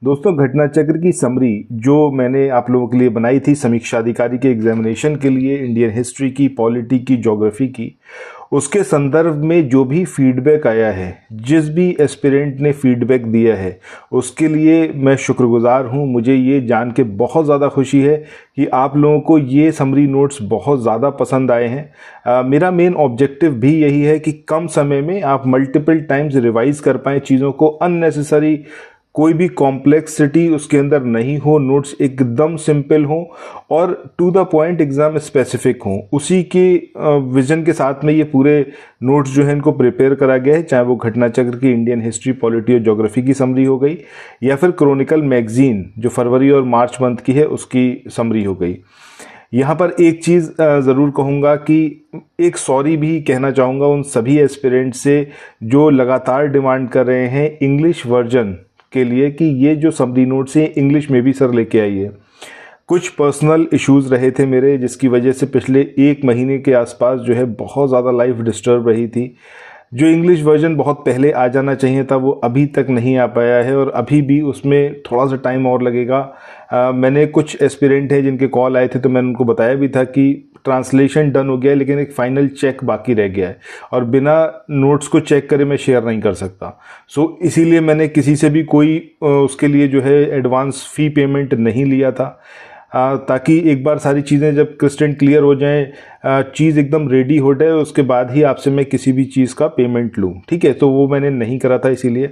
दोस्तों, घटना चक्र की समरी जो मैंने आप लोगों के लिए बनाई थी समीक्षा अधिकारी के एग्जामिनेशन के लिए, इंडियन हिस्ट्री की, पॉलिटी की, ज्योग्राफी की, उसके संदर्भ में जो भी फीडबैक आया है, जिस भी एस्पिरेंट ने फीडबैक दिया है, उसके लिए मैं शुक्रगुजार हूं। मुझे ये जान के बहुत ज़्यादा खुशी है कि आप लोगों को ये समरी नोट्स बहुत ज़्यादा पसंद आए हैं। मेरा मेन ऑब्जेक्टिव भी यही है कि कम समय में आप मल्टीपल टाइम्स रिवाइज कर पाएँ चीज़ों को, अननेसेसरी कोई भी कॉम्प्लेक्सिटी उसके अंदर नहीं हो, नोट्स एकदम सिंपल हो और to the point exam specific हो। उसी के विजन के साथ में ये पूरे नोट्स जो है इनको प्रिपेयर करा गया है, चाहे वो घटना चक्र की इंडियन हिस्ट्री, पॉलिटी और ज्योग्राफी की समरी हो गई या फिर क्रॉनिकल मैगजीन जो फरवरी और मार्च मंथ की है उसकी समरी हो गई। यहाँ पर एक चीज़ ज़रूर कहूँगा कि एक सॉरी भी कहना चाहूँगा उन सभी एस्पिरेंट से जो लगातार डिमांड कर रहे हैं इंग्लिश वर्जन के लिए कि ये जो समरी नोट्स हैं इंग्लिश में भी सर लेके आइए। कुछ पर्सनल इश्यूज़ रहे थे मेरे, जिसकी वजह से पिछले 1 महीने के आसपास जो है बहुत ज़्यादा लाइफ डिस्टर्ब रही थी। जो इंग्लिश वर्जन बहुत पहले आ जाना चाहिए था वो अभी तक नहीं आ पाया है और अभी भी उसमें थोड़ा सा टाइम और लगेगा। मैंने कुछ एस्पिरेंट हैं जिनके कॉल आए थे तो मैंने उनको बताया भी था कि ट्रांसलेशन डन हो गया है लेकिन एक फ़ाइनल चेक बाकी रह गया है और बिना नोट्स को चेक करे मैं शेयर नहीं कर सकता। सो इसीलिए मैंने किसी से भी कोई उसके लिए जो है एडवांस फ़ी पेमेंट नहीं लिया था, ताकि एक बार सारी चीज़ें जब क्रिस्टल क्लियर हो जाएं, चीज़ एकदम रेडी हो जाए, उसके बाद ही आपसे मैं किसी भी चीज़ का पेमेंट लूँ। ठीक है, तो वो मैंने नहीं करा था, इसीलिए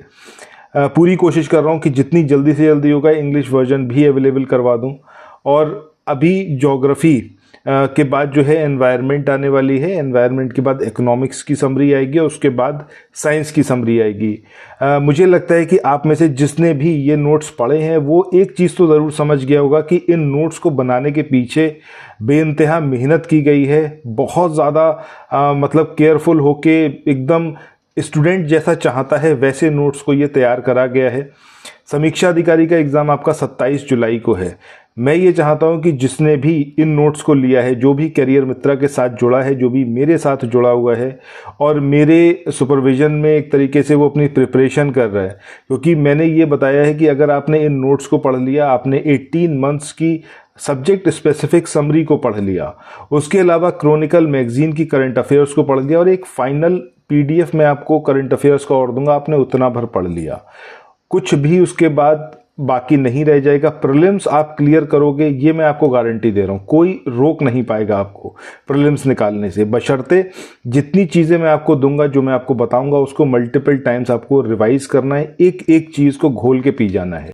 पूरी कोशिश कर रहा हूँ कि जितनी जल्दी से जल्दी होगा इंग्लिश वर्जन भी अवेलेबल करवा दूँ। और अभी ज्योग्राफी के बाद जो है एनवायरनमेंट आने वाली है, एनवायरनमेंट के बाद इकोनॉमिक्स की समरी आएगी और उसके बाद साइंस की समरी आएगी। मुझे लगता है कि आप में से जिसने भी ये नोट्स पढ़े हैं वो एक चीज़ तो ज़रूर समझ गया होगा कि इन नोट्स को बनाने के पीछे बेइंतहा मेहनत की गई है। बहुत ज़्यादा मतलब केयरफुल होके एकदम स्टूडेंट जैसा चाहता है वैसे नोट्स को ये तैयार करा गया है। समीक्षा अधिकारी का एग्ज़ाम आपका 27 जुलाई को है। मैं ये चाहता हूँ कि जिसने भी इन नोट्स को लिया है, जो भी करियर मित्रा के साथ जुड़ा है, जो भी मेरे साथ जुड़ा हुआ है और मेरे सुपरविज़न में एक तरीके से वो अपनी प्रिपरेशन कर रहा है, क्योंकि मैंने ये बताया है कि अगर आपने इन नोट्स को पढ़ लिया, आपने 18 मंथ्स की सब्जेक्ट स्पेसिफिक समरी को पढ़ लिया, उसके अलावा क्रॉनिकल मैगजीन की करंट अफेयर्स को पढ़ लिया और एक फाइनल पीडीएफ में आपको करंट अफेयर्स का और दूंगा, आपने उतना भर पढ़ लिया, कुछ भी उसके बाद बाकी नहीं रह जाएगा। प्रीलिम्स आप क्लियर करोगे, ये मैं आपको गारंटी दे रहा हूँ, कोई रोक नहीं पाएगा आपको प्रीलिम्स निकालने से, बशर्ते जितनी चीज़ें मैं आपको दूंगा, जो मैं आपको बताऊंगा उसको मल्टीपल टाइम्स आपको रिवाइज करना है, एक एक चीज़ को घोल के पी जाना है।